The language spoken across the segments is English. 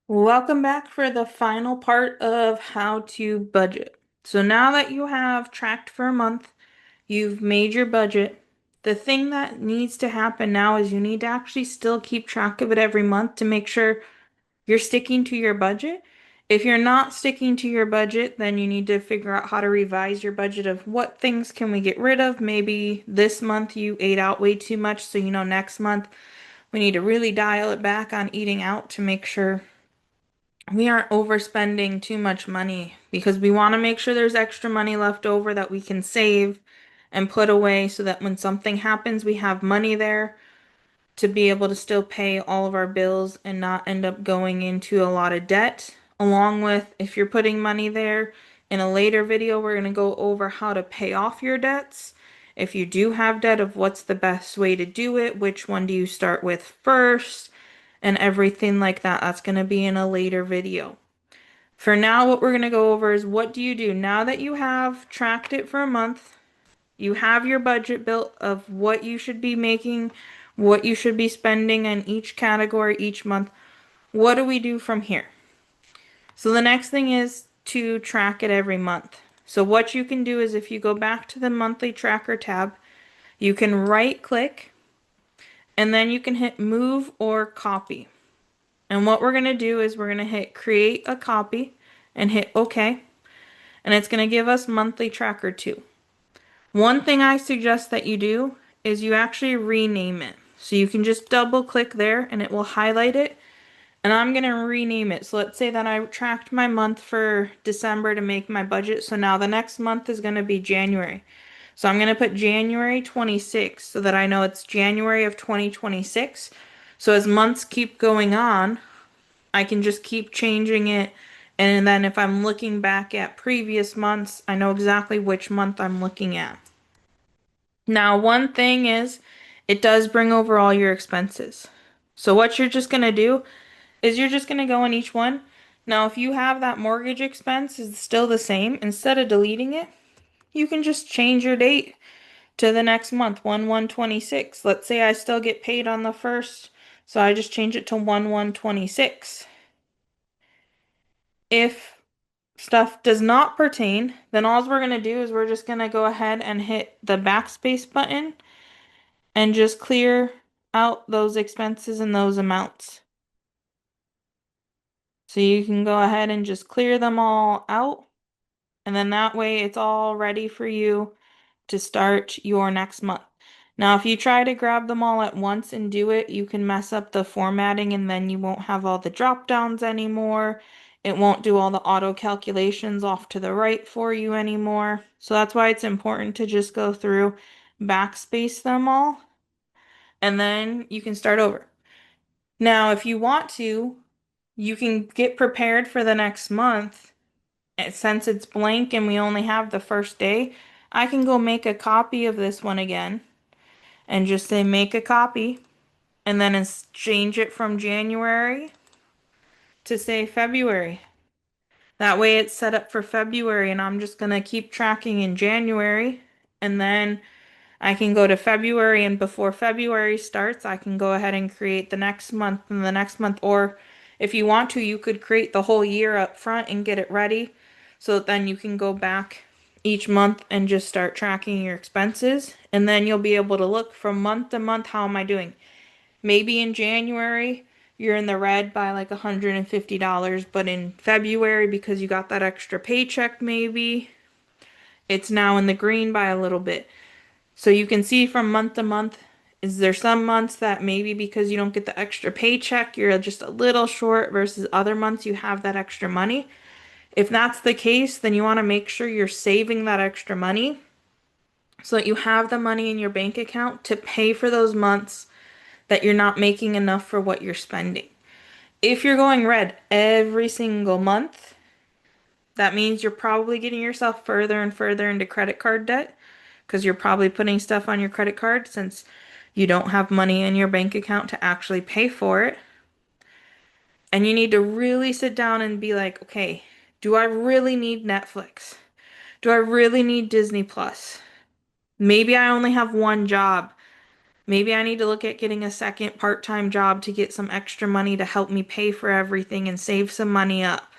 Welcome back for the final part of how to budget. So now that you have tracked for a month, you've made your budget. The thing that needs to happen now is you need to actually still keep track of it every month to make sure you're sticking to your budget. If you're not sticking to your budget, then you need to figure out how to revise your budget of what things can we get rid of. Maybe this month you ate out way too much, so next month we need to really dial it back on eating out to make sure we aren't overspending too much money because we want to make sure there's extra money left over that we can save and put away so that when something happens, we have money there to be able to still pay all of our bills and not end up going into a lot of debt. Along with, if you're putting money there, in a later video, we're going to go over how to pay off your debts. If you do have debt, of what's the best way to do it, which one do you start with first, and everything like that. That's going to be in a later video. For now, what we're going to go over is what do you do now that you have tracked it for a month? You have your budget built of what you should be making, what you should be spending in each category each month. What do we do from here? So the next thing is to track it every month. So what you can do is if you go back to the monthly tracker tab, you can right click and then you can hit move or copy. And what we're going to do is we're going to hit create a copy and hit OK. And it's going to give us monthly tracker 2. One thing I suggest that you do is you actually rename it. So you can just double click there and it will highlight it. And I'm going to rename it. So let's say that I tracked my month for December to make my budget. So now the next month is going to be January. So I'm going to put January 26 so that I know it's January of 2026. So as months keep going on, I can just keep changing it. And then if I'm looking back at previous months, I know exactly which month I'm looking at. Now, one thing is, it does bring over all your expenses. So what you're just going to do is you're just going to go in each one. Now, if you have that mortgage expense is still the same, instead of deleting it, you can just change your date to the next month, 1/1/26. Let's say I still get paid on the first, so I just change it to 1/1/26. If stuff does not pertain, then all we're going to do is we're just going to go ahead and hit the backspace button and just clear out those expenses and those amounts. So you can go ahead and just clear them all out, and then that way it's all ready for you to start your next month. Now, if you try to grab them all at once and do it, you can mess up the formatting and then you won't have all the drop downs anymore. It won't do all the auto calculations off to the right for you anymore. So that's why it's important to just go through, backspace them all, and then you can start over. Now, if you want to, you can get prepared for the next month. And since it's blank and we only have the first day, I can go make a copy of this one again and just say make a copy and then change it from January to say February. That way it's set up for February and I'm just going to keep tracking in January and then I can go to February and before February starts, I can go ahead and create the next month and the next month. Or if you want to, you could create the whole year up front and get it ready so that then you can go back each month and just start tracking your expenses. And then you'll be able to look from month to month, how am I doing? Maybe in January, you're in the red by like $150, but in February, because you got that extra paycheck, maybe it's now in the green by a little bit. So you can see from month to month, is there some months that maybe because you don't get the extra paycheck, you're just a little short versus other months you have that extra money? If that's the case, then you want to make sure you're saving that extra money so that you have the money in your bank account to pay for those months that you're not making enough for what you're spending. If you're going red every single month, that means you're probably getting yourself further and further into credit card debt because you're probably putting stuff on your credit card since you don't have money in your bank account to actually pay for it. And you need to really sit down and be like, okay, do I really need Netflix? Do I really need Disney Plus? Maybe I only have one job. Maybe I need to look at getting a second part-time job to get some extra money to help me pay for everything and save some money up.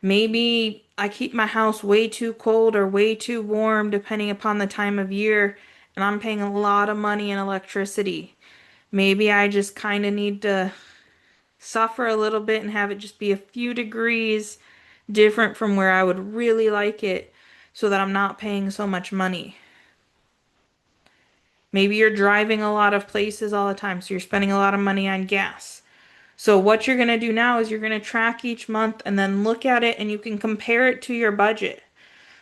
Maybe I keep my house way too cold or way too warm depending upon the time of year, and I'm paying a lot of money in electricity. Maybe I just kind of need to suffer a little bit and have it just be a few degrees different from where I would really like it so that I'm not paying so much money. Maybe you're driving a lot of places all the time, so you're spending a lot of money on gas. So what you're going to do now is you're going to track each month and then look at it and you can compare it to your budget.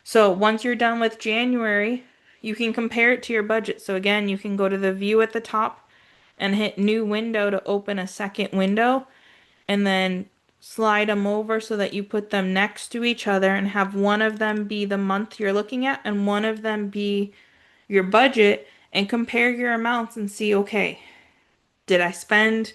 So once you're done with January, you can compare it to your budget. So again, you can go to the view at the top and hit new window to open a second window and then slide them over so that you put them next to each other and have one of them be the month you're looking at and one of them be your budget and compare your amounts and see, okay, did I spend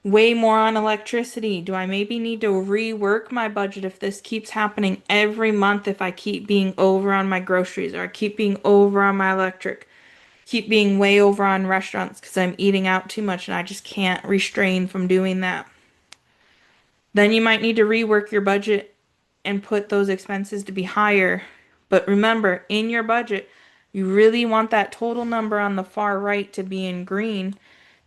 way more on electricity? Do I maybe need to rework my budget if this keeps happening every month, if I keep being over on my groceries or I keep being over on my electric, keep being way over on restaurants because I'm eating out too much and I just can't restrain from doing that? Then you might need to rework your budget and put those expenses to be higher. But remember, in your budget, you really want that total number on the far right to be in green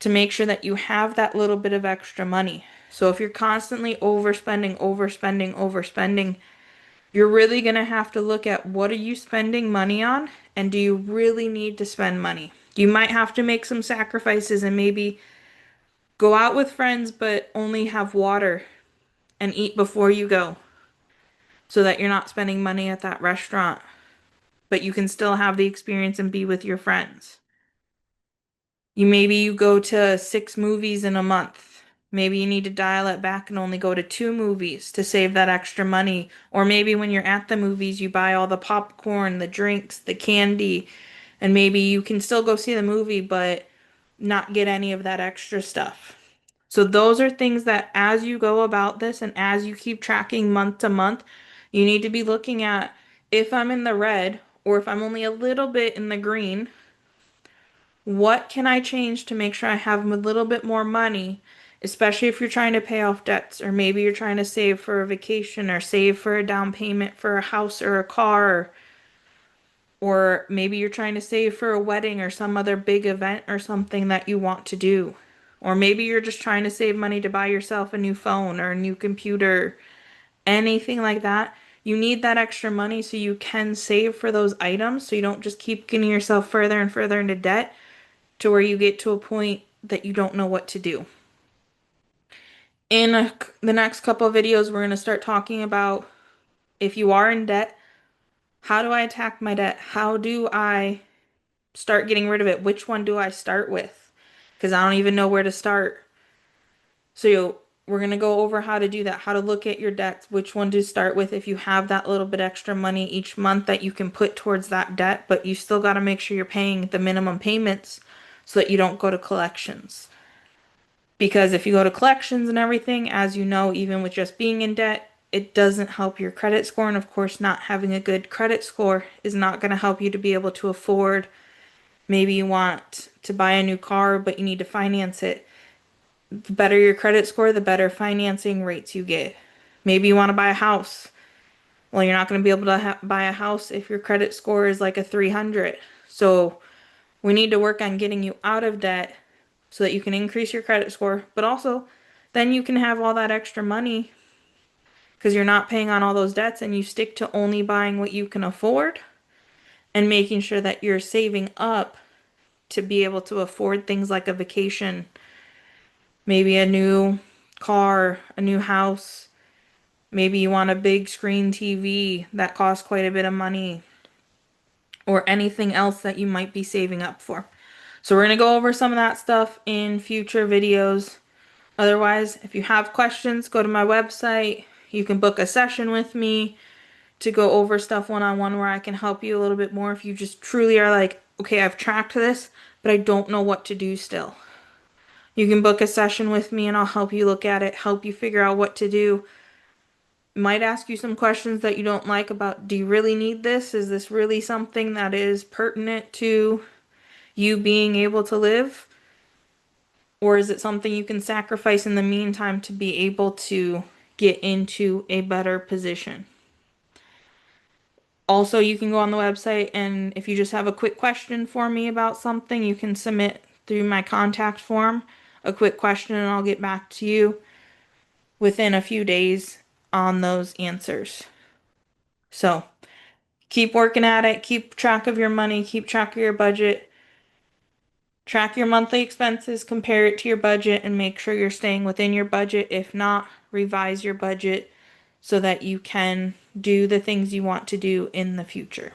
to make sure that you have that little bit of extra money. So if you're constantly overspending, overspending, overspending, you're really going to have to look at what are you spending money on and do you really need to spend money? You might have to make some sacrifices and maybe go out with friends but only have water and eat before you go so that you're not spending money at that restaurant, but you can still have the experience and be with your friends. You go to 6 movies in a month. Maybe you need to dial it back and only go to 2 movies to save that extra money. Or maybe when you're at the movies, you buy all the popcorn, the drinks, the candy, and maybe you can still go see the movie, but not get any of that extra stuff. So those are things that as you go about this and as you keep tracking month to month, you need to be looking at if I'm in the red or if I'm only a little bit in the green, what can I change to make sure I have a little bit more money, especially if you're trying to pay off debts or maybe you're trying to save for a vacation or save for a down payment for a house or a car, or maybe you're trying to save for a wedding or some other big event or something that you want to do. Or maybe you're just trying to save money to buy yourself a new phone or a new computer, anything like that. You need that extra money so you can save for those items so you don't just keep getting yourself further and further into debt to where you get to a point that you don't know what to do. The next couple of videos, we're going to start talking about if you are in debt, how do I attack my debt? How do I start getting rid of it? Which one do I start with? Because I don't even know where to start. We're going to go over how to do that, how to look at your debts, which one to start with if you have that little bit extra money each month that you can put towards that debt, but you still got to make sure you're paying the minimum payments so that you don't go to collections. Because if you go to collections and everything, as you know, even with just being in debt, it doesn't help your credit score. And of course, not having a good credit score is not going to help you to be able to afford. Maybe you want to buy a new car, but you need to finance it. The better your credit score, the better financing rates you get. Maybe you want to buy a house. Well, you're not going to be able to buy a house if your credit score is like a 300. So we need to work on getting you out of debt so that you can increase your credit score, but also then you can have all that extra money because you're not paying on all those debts and you stick to only buying what you can afford and making sure that you're saving up to be able to afford things like a vacation, maybe a new car, a new house. Maybe you want a big screen TV that costs quite a bit of money or anything else that you might be saving up for. So we're going to go over some of that stuff in future videos. Otherwise, if you have questions, go to my website. You can book a session with me to go over stuff one-on-one where I can help you a little bit more if you just truly are like, okay, I've tracked this, but I don't know what to do still. You can book a session with me and I'll help you look at it, help you figure out what to do. Might ask you some questions that you don't like about, do you really need this? Is this really something that is pertinent to you being able to live? Or is it something you can sacrifice in the meantime to be able to get into a better position? Also, you can go on the website, and if you just have a quick question for me about something, you can submit through my contact form a quick question, and I'll get back to you within a few days on those answers. So keep working at it, keep track of your money, keep track of your budget, track your monthly expenses, compare it to your budget, and make sure you're staying within your budget. If not, revise your budget so that you can do the things you want to do in the future.